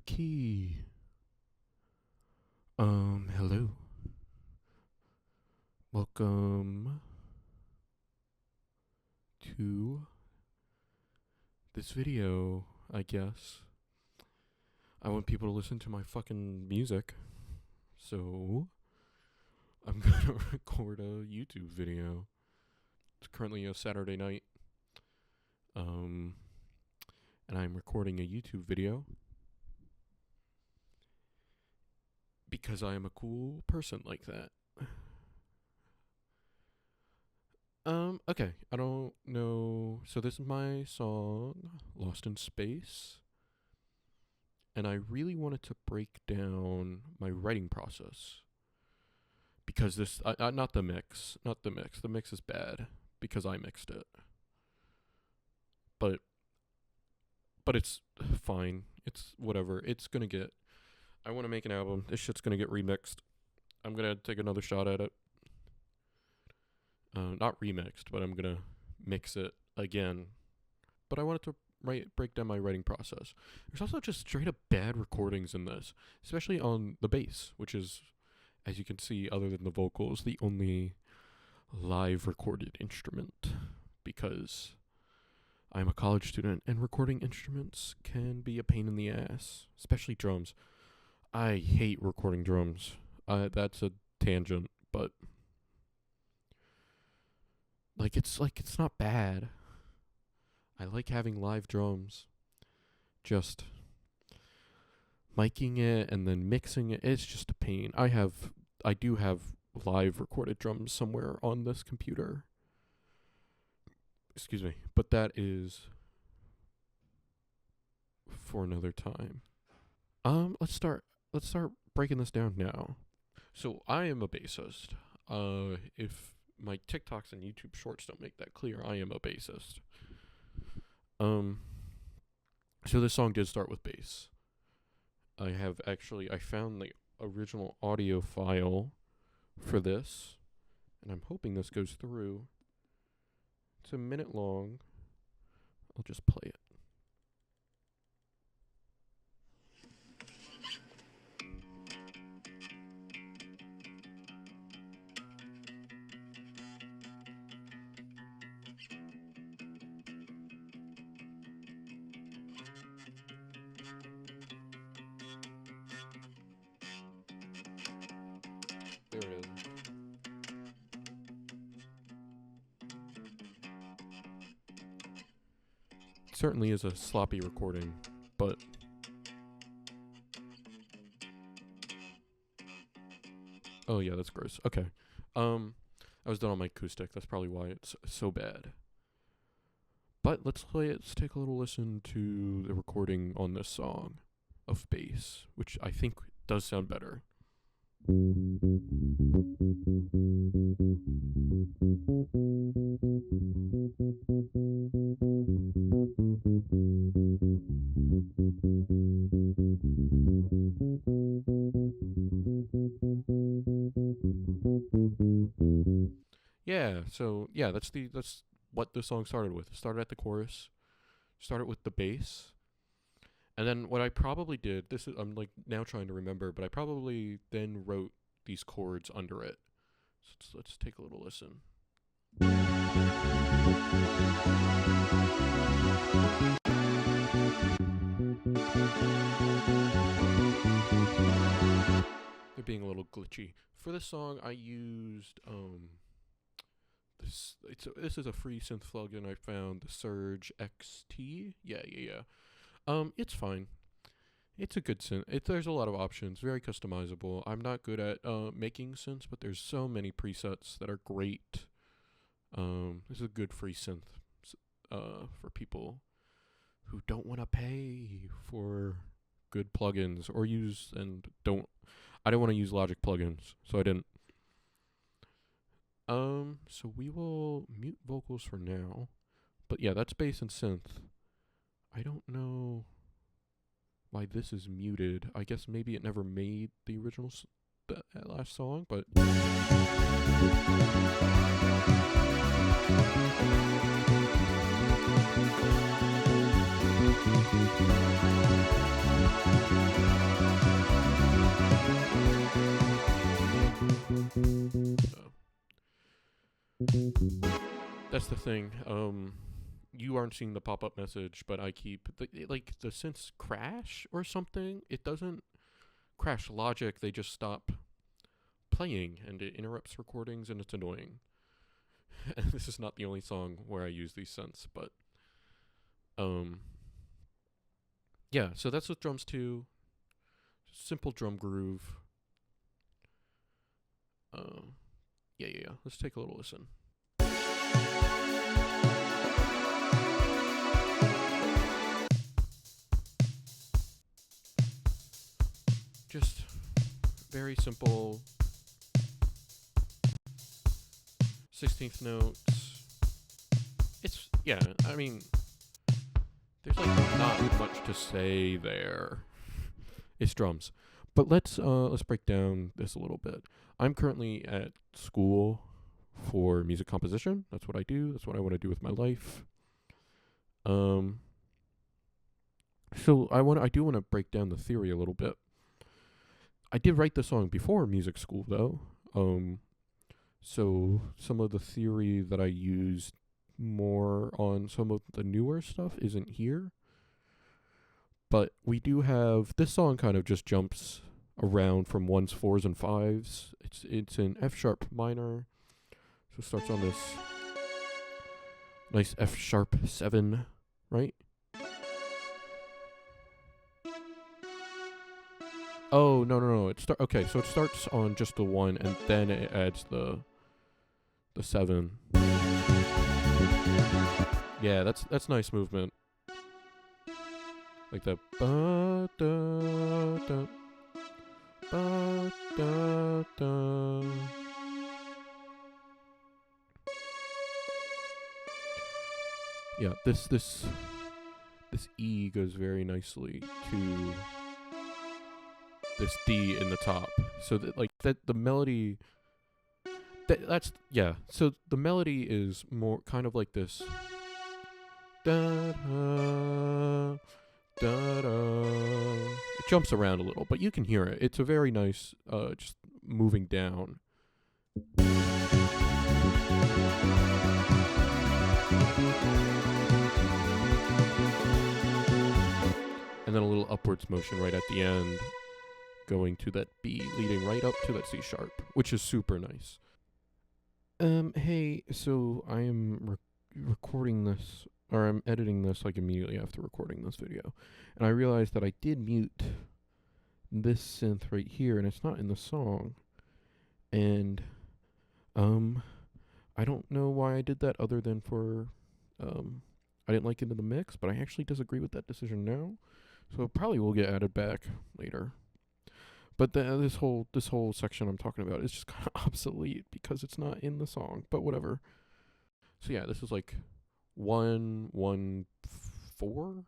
Okay. Hello. Welcome to this video, I guess. I want people to listen to my fucking music. So, I'm gonna record a YouTube video. It's currently a Saturday night. And I'm recording a YouTube video because I am a cool person like that. Okay, I don't know. So this is my song, Lost in Space. And I really wanted to break down my writing process. Because this, not the mix. The mix is bad because I mixed it. But it's fine. It's whatever. It's gonna get, I want to make an album. This shit's gonna get remixed. I'm gonna take another shot at it. Not remixed, but I'm gonna mix it again. But I wanted to break down my writing process. There's also just straight up bad recordings in this, especially on the bass, which is, as you can see, other than the vocals, the only live recorded instrument, because I'm a college student and recording instruments can be a pain in the ass, especially drums. I hate recording drums. That's a tangent, but it's not bad. I like having live drums. Just miking it and then mixing it, it's just a pain. I do have live recorded drums somewhere on this computer. Excuse me, but that is for another time. Let's start breaking this down now. So I am a bassist. If my TikToks and YouTube shorts don't make that clear, I am a bassist. So this song did start with bass. I found the original audio file for this, and I'm hoping this goes through. It's a minute long. I'll just play it. There it is. It certainly is a sloppy recording, but oh yeah, that's gross. Okay. I was done on my acoustic. That's probably why it's so bad. But let's take a little listen to the recording on this song of bass, which I think does sound better. That's what the song started with. It started at the chorus, started with the bass, and then what I probably did, I'm like now trying to remember, but I probably then wrote these chords under it. So let's take a little listen. They're being a little glitchy. For this song, I used this is a free synth plugin I found, the Surge XT. Yeah. It's fine. It's a good synth. There's a lot of options, very customizable. I'm not good at making synths, but there's so many presets that are great. This is a good free synth for people who don't want to pay for good plugins or I don't want to use Logic plugins, so I didn't. So we will mute vocals for now. But yeah, that's bass and synth. I don't know why this is muted. I guess maybe it never made the original that last song, but That's the thing. You aren't seeing the pop-up message, but I keep like the synths crash or something. It doesn't crash Logic. They just stop playing, and it interrupts recordings, and it's annoying. And this is not the only song where I use these synths, but yeah. So that's what drums too. Simple drum groove. Yeah. Let's take a little listen. Just very simple 16th notes. It's, yeah, I mean, there's like not much to say there. It's drums. But let's break down this a little bit. I'm currently at school for music composition. That's what I do. That's what I want to do with my life. So I do want to break down the theory a little bit. I did write the song before music school though. So some of the theory that I used more on some of the newer stuff isn't here. But we do have, this song kind of just jumps around from 1s, 4s, and 5s. It's in F sharp minor. So it starts on this nice F sharp 7, right? Oh, no. Okay, so it starts on just the 1 and then it adds the 7. Yeah, that's nice movement. Like the ba da da ba da da. Yeah, this E goes very nicely to this D in the top. So that like that the melody that's yeah. So the melody is more kind of like this. Da da da da. It jumps around a little, but you can hear it. It's a very nice just moving down. And then a little upwards motion right at the end, going to that B, leading right up to that C sharp, which is super nice. Hey, so I am recording this, or I'm editing this like immediately after recording this video, and I realized that I did mute this synth right here, and it's not in the song, and I don't know why I did that other than for I didn't like it in the mix, but I actually disagree with that decision now, so it probably will get added back later. But this whole section I'm talking about is just kind of obsolete because it's not in the song, but whatever. So yeah, this is like 1 1 4.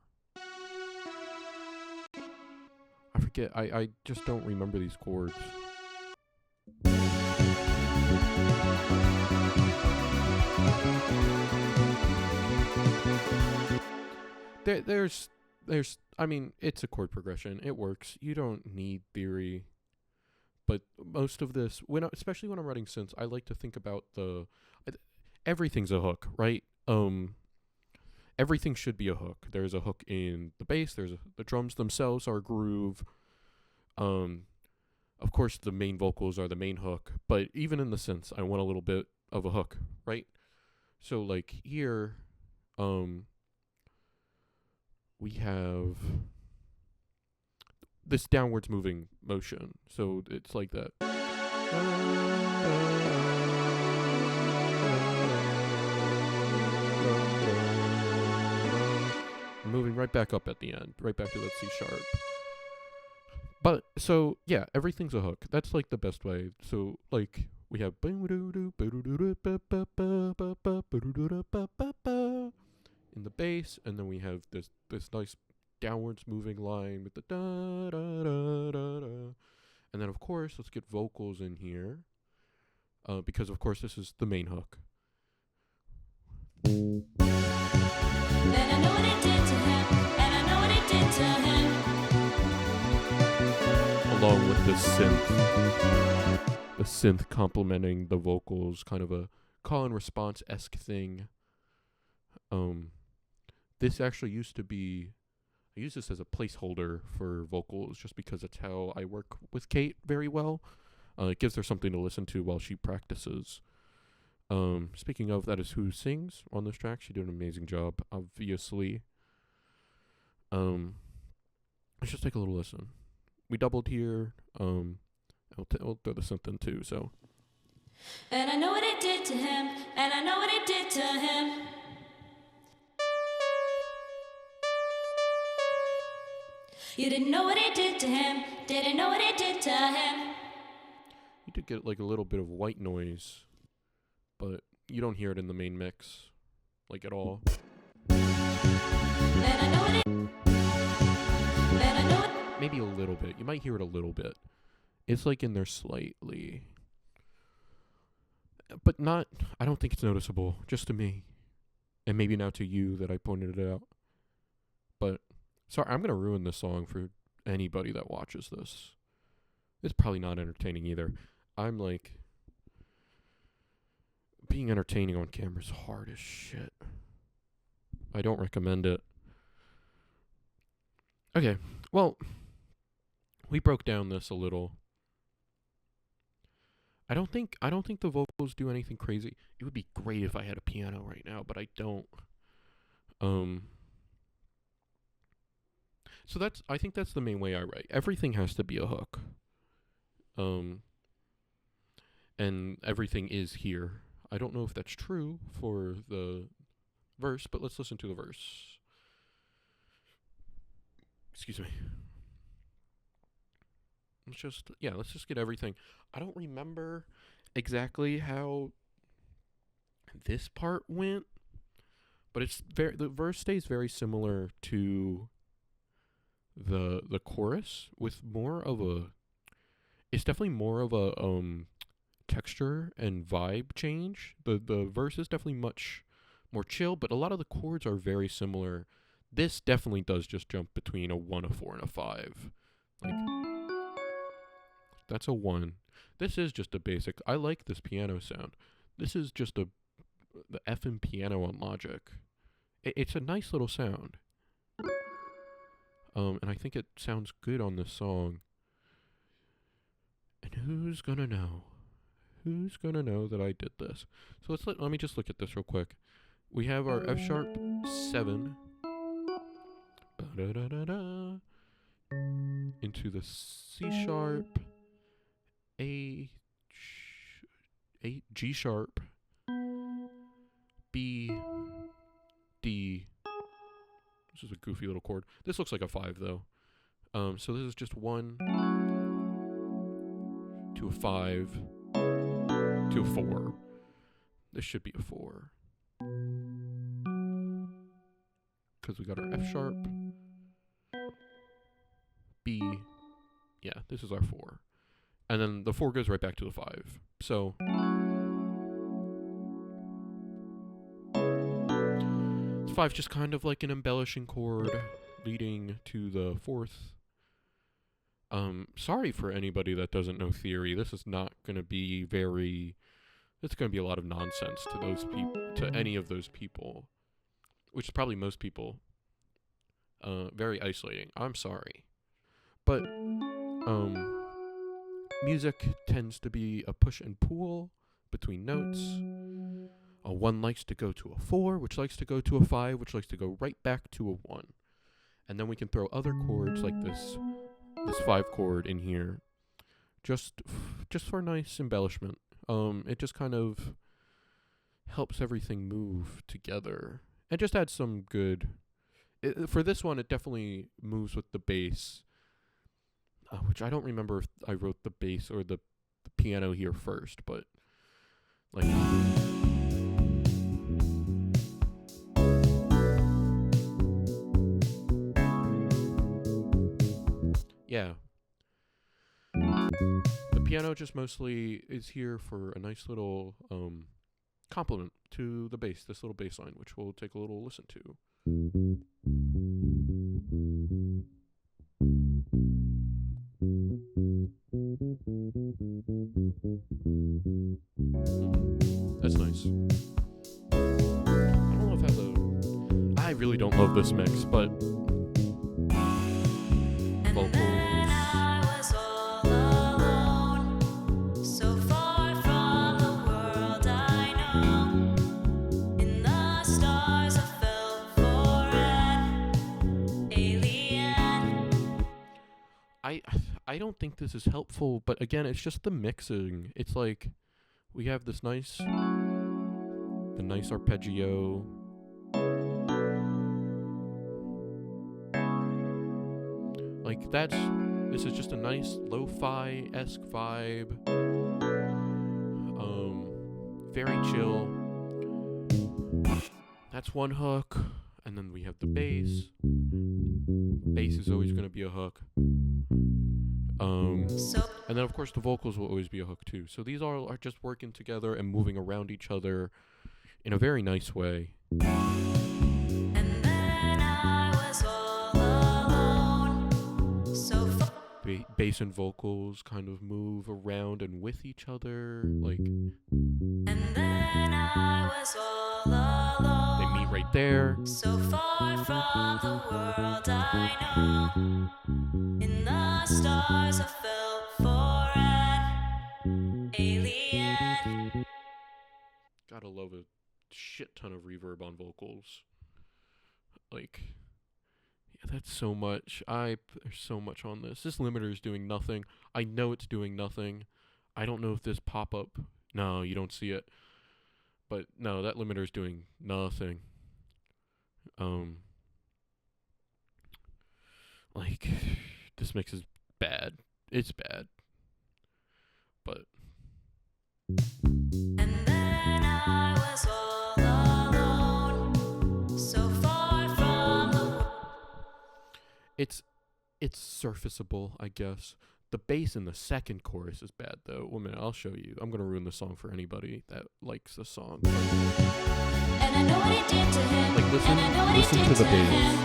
I forget. I just don't remember these chords. There's I mean, it's a chord progression. It works. You don't need theory. But most of this, especially when I'm writing synths, I like to think about everything's a hook, right? Everything should be a hook. There's a hook in the bass. The drums themselves are a groove. Of course, the main vocals are the main hook. But even in the synths, I want a little bit of a hook, right? So like here, we have this downwards moving motion. So it's like that. Moving right back up at the end, right back to that C sharp. But, so, yeah, everything's a hook. That's like the best way. So, like, we have in the bass, and then we have this nice downwards moving line with the da da da da da. And then of course let's get vocals in here. Because of course this is the main hook. And I know what it did to him, and I know what it did to him. Along with the synth complementing the vocals, kind of a call and response-esque thing. This actually used to be, I use this as a placeholder for vocals just because that's how I work with Kate very well. It gives her something to listen to while she practices. Speaking of, that is who sings on this track. She did an amazing job, obviously. Let's just take a little listen. We doubled here. I'll throw the synth in too, so. And I know what it did to him, and I know what it did to him. You didn't know what it did to him, didn't know what it did to him. You did get like a little bit of white noise, but you don't hear it in the main mix, like at all. And I know what it, and I know what, Maybe a little bit. You might hear it a little bit. It's like in there slightly. But not, I don't think it's noticeable, just to me. And maybe now to you that I pointed it out. But, sorry, I'm going to ruin this song for anybody that watches this. It's probably not entertaining either. I'm like, being entertaining on camera is hard as shit. I don't recommend it. Okay, well, we broke down this a little. I don't think the vocals do anything crazy. It would be great if I had a piano right now, but I don't. So I think that's the main way I write. Everything has to be a hook. And everything is here. I don't know if that's true for the verse, but let's listen to the verse. Excuse me. Let's just get everything. I don't remember exactly how this part went, but the verse stays very similar to the chorus with it's definitely more of a texture and vibe change. The verse is definitely much more chill, but a lot of the chords are very similar. This definitely does just jump between a 1, a 4, and a 5. Like, that's a 1. This is just a basic. I like this piano sound. This is just the FM piano on Logic. It's a nice little sound. And I think it sounds good on this song. And who's gonna know? Who's gonna know that I did this? So let me just look at this real quick. We have our F sharp 7 into the C sharp, G sharp, B, D. This is a goofy little chord. This looks like a 5 though. So this is just 1 to a 5 to a 4. This should be a 4. Because we got our F sharp, B, yeah, this is our 4. And then the 4 goes right back to the 5. So, 5's just kind of like an embellishing chord leading to the 4th. Sorry for anybody that doesn't know theory. This is not going to be it's going to be a lot of nonsense to those people, to any of those people, which is probably most people. Very isolating. I'm sorry. But, music tends to be a push and pull between notes. A 1 likes to go to a 4, which likes to go to a 5, which likes to go right back to a 1. And then we can throw other chords like this 5 chord in here, just for nice embellishment. It just kind of helps everything move together and just adds some good. For this one, it definitely moves with the bass, which I don't remember if I wrote the bass or the piano here first, but like. Yeah. The piano just mostly is here for a nice little complement to the bass, this little bass line, which we'll take a little listen to. That's nice. don't love this mix, but And vocals. then I was all alone, so far from the world I know. In the stars I fell for an alien. I don't think this is helpful, but again, it's just the mixing. It's like we have the nice arpeggio. Like this is just a nice lo-fi-esque vibe. Very chill. That's one hook, and then we have the bass. Bass is always going to be a hook. So And then of course the vocals will always be a hook too. So these all are just working together and moving around each other in a very nice way. and then I was all alone, so far. Bass and vocals kind of move around and with each other. Like And then I was all alone, they meet right there. so far from the world I know. In the stars I fell for an alien. Gotta love a shit ton of reverb on vocals. Like, yeah, that's so much. There's so much on this. This limiter is doing nothing. I know it's doing nothing. I don't know if this pop-up... No, you don't see it. But no, that limiter is doing nothing. Like, this mix is bad. It's bad. But And then I was all alone, so far from the it's surfaceable, I guess. The bass in the second chorus is bad, though. 1 minute, I'll show you. I'm gonna ruin the song for anybody that likes the song. And I know what he did to him. Like, listen, and I know what listen he to did the to bass. him.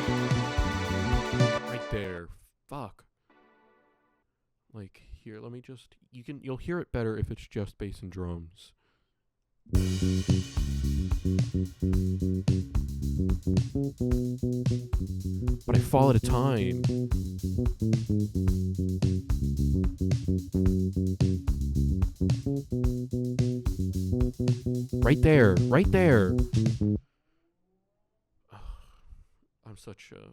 Right there. Fuck. Like, here, let me just... You'll hear it better if it's just bass and drums. But I fall out of time. Right there. Right there. I'm such a...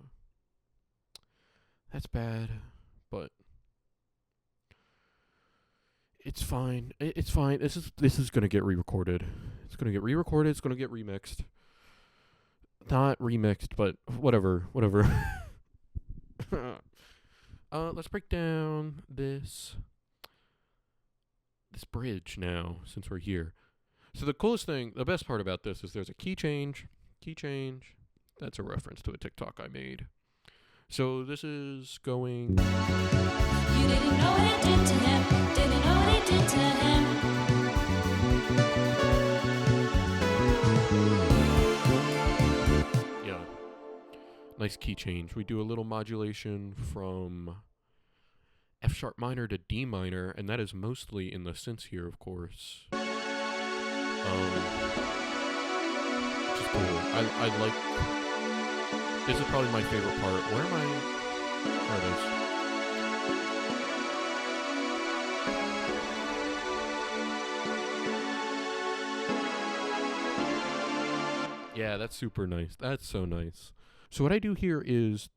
That's bad, but... It's fine. It's fine. This is gonna get re-recorded. It's gonna get re-recorded. It's gonna get remixed. Not remixed, but whatever. Let's break down this bridge now, since we're here. So the coolest thing, the best part about this is there's a key change. Key change. That's a reference to a TikTok I made. So this is going... You didn't know what he did to him. Didn't know what he did to him. Yeah. Nice key change. We do a little modulation from F sharp minor to D minor, and that is mostly in the synths here, of course. Which is cool. I like... This is probably my favorite part. Where am I? There it is. Yeah, that's super nice. That's so nice. So what I do here is...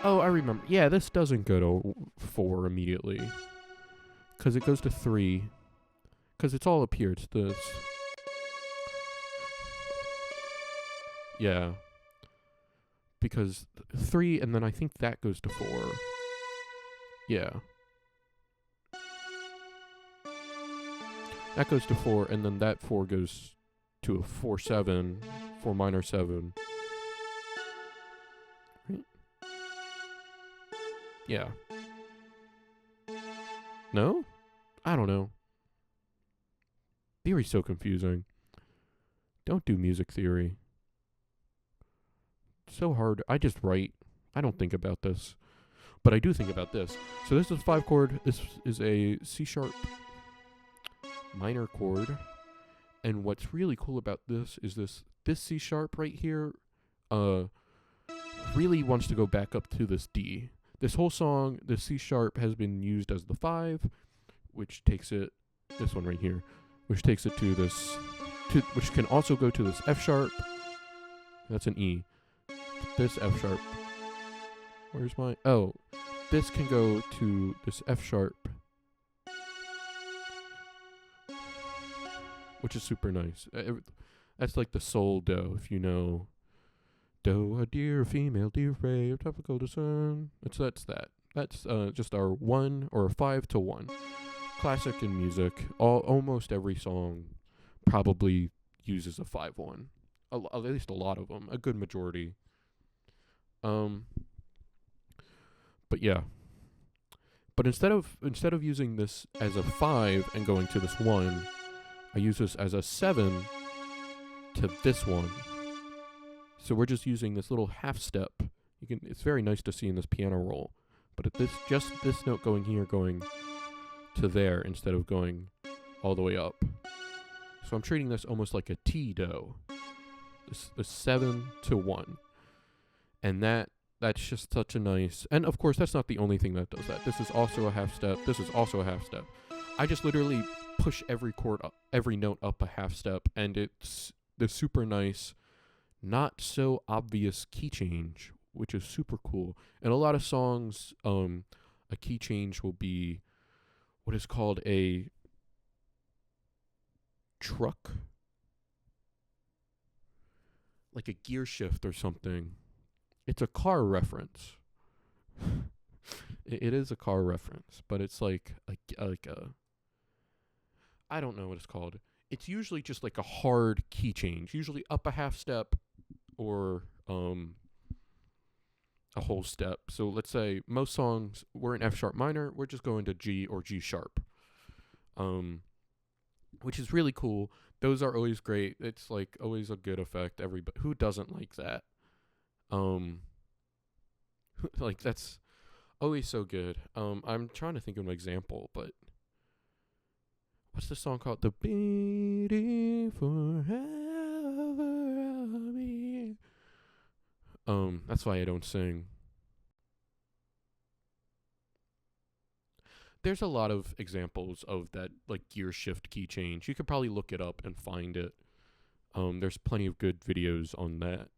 Oh, I remember. Yeah, this doesn't go to 4 immediately. Because it goes to 3. Because it's all up here. It's this... Yeah. Because 3, and then I think that goes to 4. Yeah. That goes to 4, and then that 4 goes to a 4/7, 4 minor 7. Right? Yeah. No? I don't know. Theory's so confusing. Don't do music theory. So hard. I just write. I don't think about this. But I do think about this. So this is 5 chord. This is a C sharp minor chord. And what's really cool about this is this C sharp right here really wants to go back up to this D. This whole song, the C sharp has been used as the 5, which takes it, this one right here, which takes it to this, which can also go to this F sharp. That's an E. This F sharp. Where's my, oh, this can go to this F sharp, which is super nice. That's like the soul do, if you know. Do a deer, female deer, ray, tropical to sun. That's that. That's just our 1 or a 5 to 1. Classic in music. Almost every song probably uses a 5-1. At least a lot of them. A good majority. But yeah. But instead of using this as a 5 and going to this 1, I use this as a 7 to this one. So we're just using this little half step. It's very nice to see in this piano roll. But this note going here, going to there instead of going all the way up. So I'm treating this almost like a T do. The 7 to 1. And that's just such a nice, and of course that's not the only thing that does that. This is also a half step. This is also a half step. I just literally push every chord up, every note up a half step, and it's the super nice, not so obvious key change, which is super cool. In a lot of songs, a key change will be what is called a truck, like a gear shift or something. It's a car reference. It is a car reference, but it's like a I don't know what it's called. It's usually just like a hard key change, usually up a half step or a whole step. So let's say most songs we're in F sharp minor, we're just going to G or G sharp, which is really cool. Those are always great. It's like always a good effect. Everybody who doesn't like that, like that's always so good. I'm trying to think of an example, but what's the song called? The beating forever of me. That's why I don't sing. There's a lot of examples of that, like gear shift key change. You could probably look it up and find it. There's plenty of good videos on that.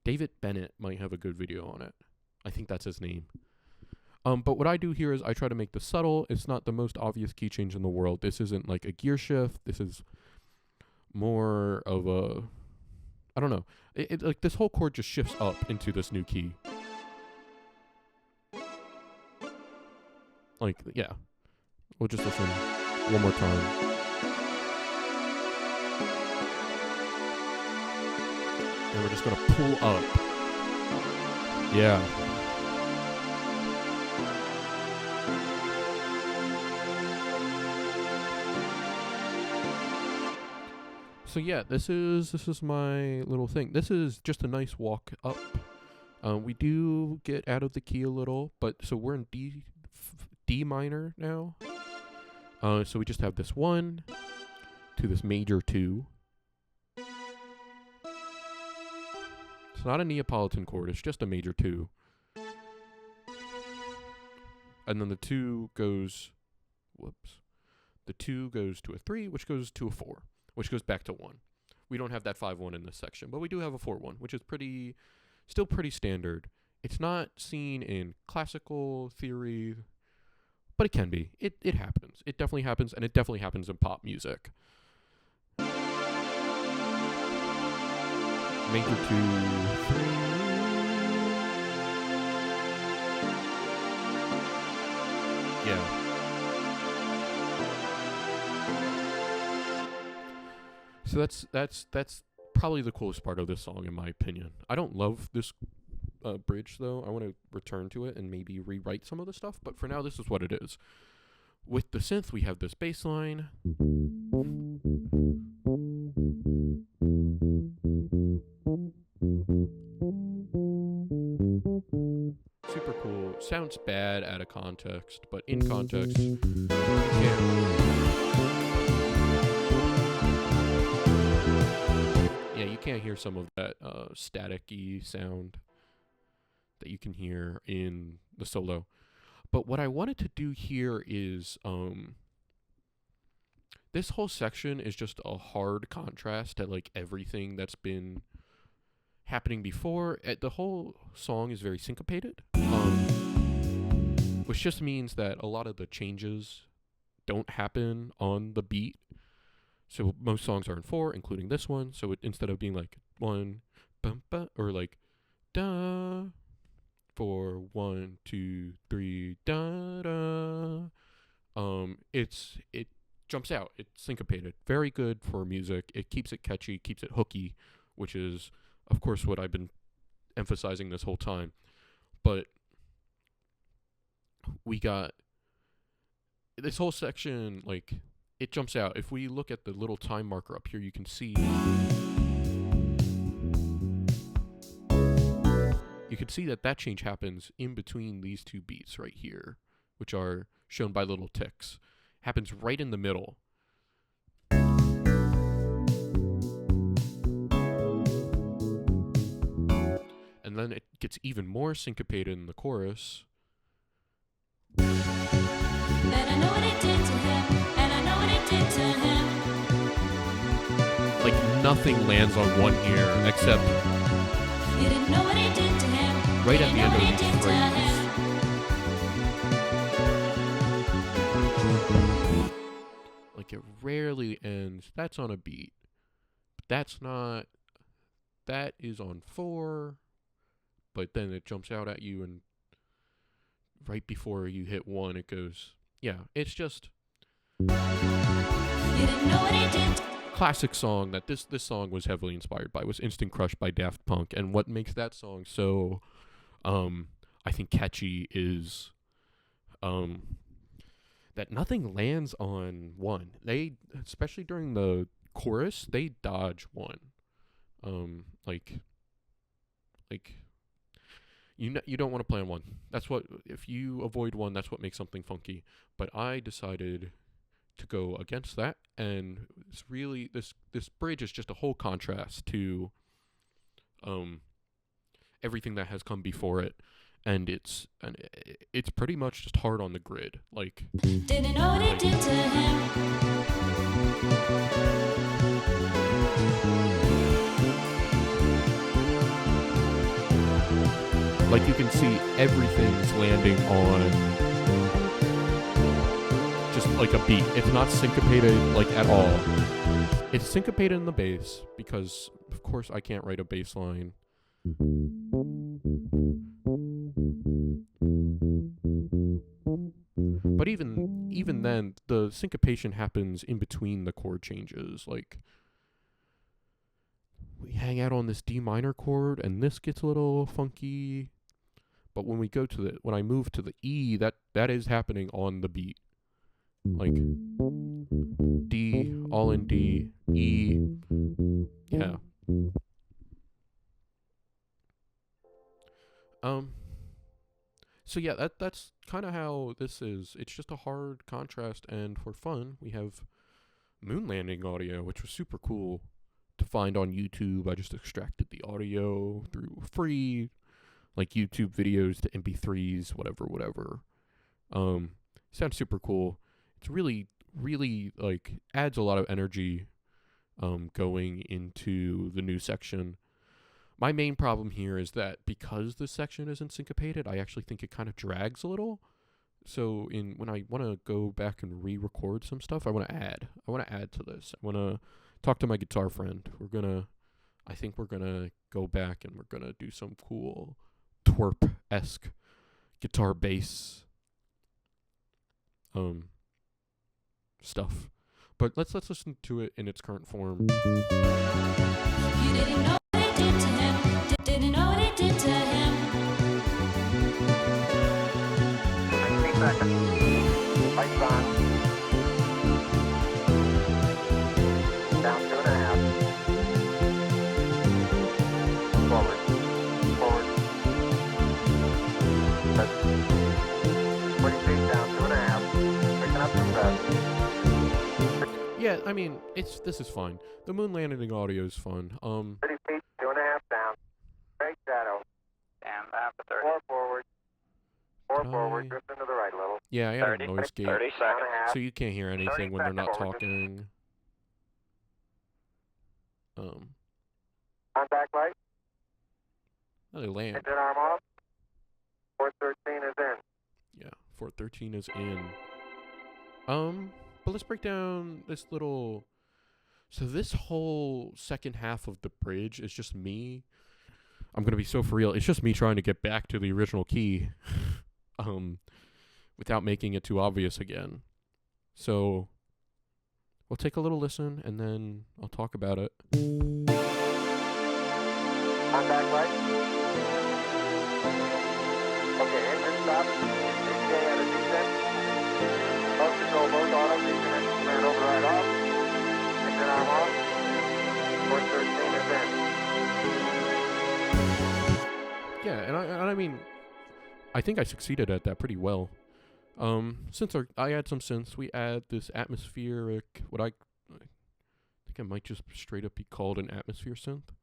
David Bennett might have a good video on it. I think that's his name. But what I do here is I try to make this subtle. It's not the most obvious key change in the world. This isn't like a gear shift. This is more of a, I don't know. It like this whole chord just shifts up into this new key. Like, yeah. We'll just listen one more time. And we're just going to pull up. Yeah. So yeah, this is my little thing. This is just a nice walk up. We do get out of the key a little, but so we're in D minor now. So we just have this 1 to this major 2. It's not a Neapolitan chord, it's just a major 2. And then the 2 goes, the 2 goes to a 3, which goes to a 4, which goes back to 1. We don't have that 5-1 in this section, but we do have a 4-1, which is still pretty standard. It's not seen in classical theory, but it can be. It happens. It definitely happens, and it definitely happens in pop music. Major 2, 3. Yeah. So that's probably the coolest part of this song, in my opinion. I don't love this bridge, though. I want to return to it and maybe rewrite some of the stuff, but for now, this is what it is. With the synth, we have this bass line. Super cool. Sounds bad out of context, but in context, yeah. can't hear some of that static-y sound that you can hear in the solo. But what I wanted to do here is this whole section is just a hard contrast to like everything that's been happening before. The whole song is very syncopated, which just means that a lot of the changes don't happen on the beat. So most songs are in 4, including this one. So instead of being like 1, bum, ba, or like da, 4, 1, 2, 3, da da, it jumps out. It's syncopated. Very good for music. It keeps it catchy, keeps it hooky, which is, of course, what I've been emphasizing this whole time. But we got this whole section, like, it jumps out. If we look at the little time marker up here, you can see that change happens in between these two beats right here, which are shown by little ticks. Happens right in the middle. And then it gets even more syncopated in the chorus. And I know what it did to him, and I know what it did to him. Like nothing lands on one here except You didn't know what it did to him. right You at the didn't know end of what it each did to phrase. him. Like it rarely ends. That's on a beat. But that's not. That is on 4. But then it jumps out at you, and right before you hit 1, it goes. Yeah, it's just You didn't know what it did. classic song that this song was heavily inspired by was Instant Crush by Daft Punk. And what makes that song so I think catchy is that nothing lands on 1. They, especially during the chorus, they dodge 1. Like you don't want to play on 1. That's what, if you avoid 1, that's what makes something funky. But I decided to go against that, and it's really this bridge is just a whole contrast to everything that has come before it, and it's pretty much just hard on the grid. Like Didn't know what it did to him. you can see everything's landing on just like a beat. It's not syncopated like at all. It's syncopated in the bass because of course I can't write a bass line. But even then, the syncopation happens in between the chord changes. Like, we hang out on this D minor chord, and this gets a little funky. But when I move to the E, that is happening on the beat. Like, D, all in D, E, yeah. So yeah, that's kind of how this is. It's just a hard contrast, and for fun, we have moon landing audio, which was super cool to find on YouTube. I just extracted the audio through free, like, YouTube videos to MP3s, whatever. Sounds super cool. It's really, really, like, adds a lot of energy going into the new section. My main problem here is that because this section isn't syncopated, I actually think it kind of drags a little. So when I want to go back and re-record some stuff, I want to add to this. I want to talk to my guitar friend. I think we're gonna go back and we're gonna do some cool twerp-esque guitar bass stuff. But let's listen to it in its current form. You didn't know what it did to him. Didn't know what it did to him. 60 seconds. Lights on. Down 2.5. Forward. That's 40 feet down 2.5. Picking up some breath. Yeah, I mean, this is fine. The moon landing audio is fun. 30 to 30. 4 forward. 4 Can forward, I- drift into the right a little. Yeah, I had 30, a noise gate, 30 seconds. so you can't hear 30 anything when they're not seconds. talking. Contact light, Oh, they land. engine arm off. 413 is in. Yeah, 413 is in. But let's break down this little. So this whole second half of the bridge is just me. I'm gonna be so for real. It's just me trying to get back to the original key, without making it too obvious again. So we'll take a little listen and then I'll talk about it. Contact light. Okay, engine stop. DJ at a descent. Both control, both auto. Descent. Command override off. Engine arm off. 413 is in. Yeah, and I mean, I think I succeeded at that pretty well. Since I add some synths, we add this atmospheric, what I think it might just straight up be called an atmosphere synth.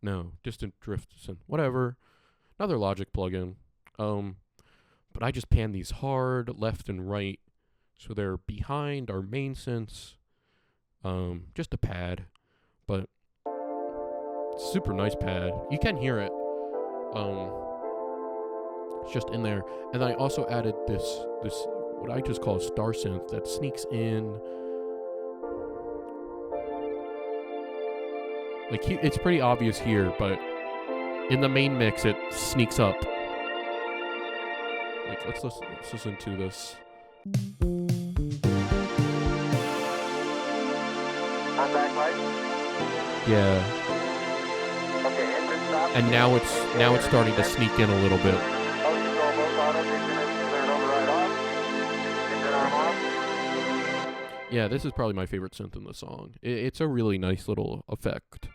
No, distant drift synth, whatever. Another Logic plugin. But I just pan these hard left and right, so they're behind our main synths. Just a pad, but super nice pad. You can hear it. It's just in there. And I also added this what I just call a star synth that sneaks in. Like it's pretty obvious here, but in the main mix it sneaks up. Like let's listen to this. Contact light. Yeah. Okay, engine stop. And now it's starting to sneak in a little bit. Both control, both auto. Descent. Command override off. Engine arm off. Yeah, this is probably my favorite synth in the song. It's a really nice little effect.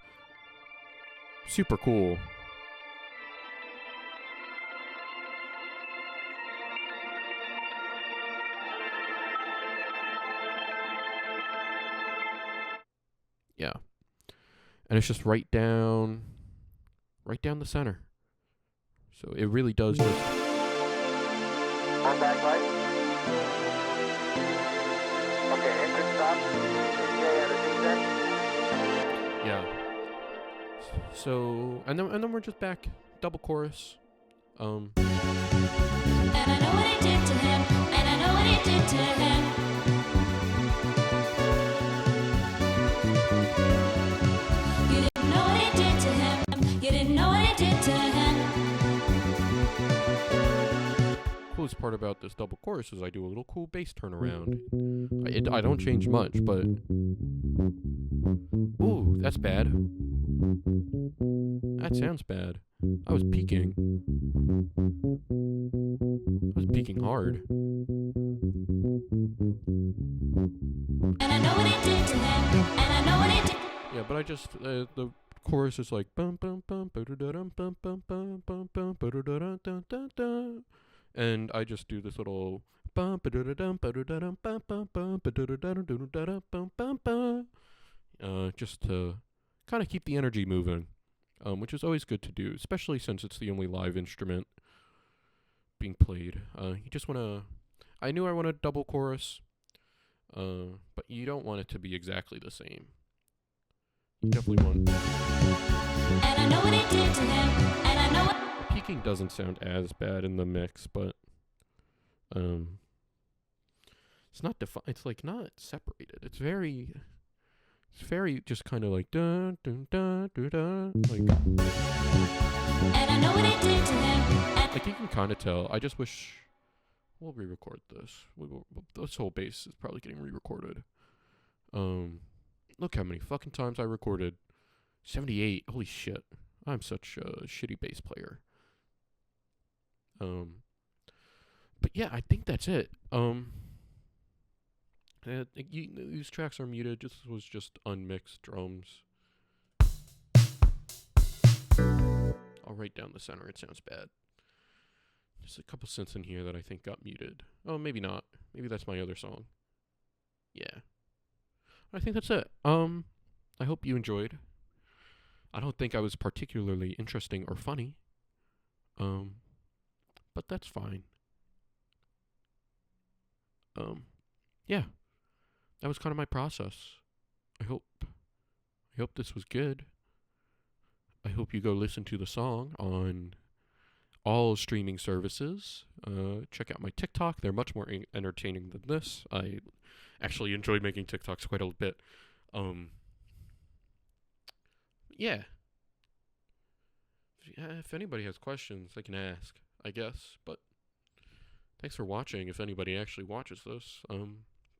Super cool. Yeah. And it's just right down the center. So it really does just Contact light. Okay, engine stop. DJ at a descent. yeah. So and then we're just back double chorus. And I know what it did to him, and I know what it did to him. You didn't know what it did to him, you didn't know what it did to him. Coolest part about this double chorus is I do a little cool bass turnaround. I don't change much, but ooh, that's bad. That sounds bad. I was peaking. I was peaking hard. And I know what it did to him, and I know what it did. Yeah, but I just the chorus is like bum bum bum ba-da-da-dum, bum bum bum bum bum ba-da-da-dum-dum-dum-dum. And I just do this little bum ba-da-da-dum ba-da-da-dum bum bum bum ba-da-da-dum bum bum bum, just to kind of keep the energy moving, which is always good to do, especially since it's the only live instrument being played. You just want to. I knew I wanted double chorus, but you don't want it to be exactly the same. You definitely want. And I know what it did to him, and I know what. The peaking doesn't sound as bad in the mix, but it's not it's like not separated. It's very just kind of like dun dun dun dun dun, like. And I know what it did to him, and Like you can kind of tell. I just wish we'll re-record this. This whole bass is probably getting re-recorded. Look how many fucking times I recorded. 78. Holy shit. I'm such a shitty bass player. But yeah, I think that's it. These tracks are muted. This was just unmixed drums. I'll write down the center. It sounds bad. There's a couple synths in here that I think got muted. Oh, maybe not. Maybe that's my other song. Yeah. I think that's it. I hope you enjoyed. I don't think I was particularly interesting or funny. but that's fine. Yeah, that was kind of my process. I hope this was good. I hope you go listen to the song on all streaming services. Check out my TikTok. They're much more entertaining than this. I actually enjoyed making TikToks quite a bit. Yeah. If anybody has questions, they can ask, I guess. But thanks for watching. If anybody actually watches this,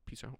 peace out.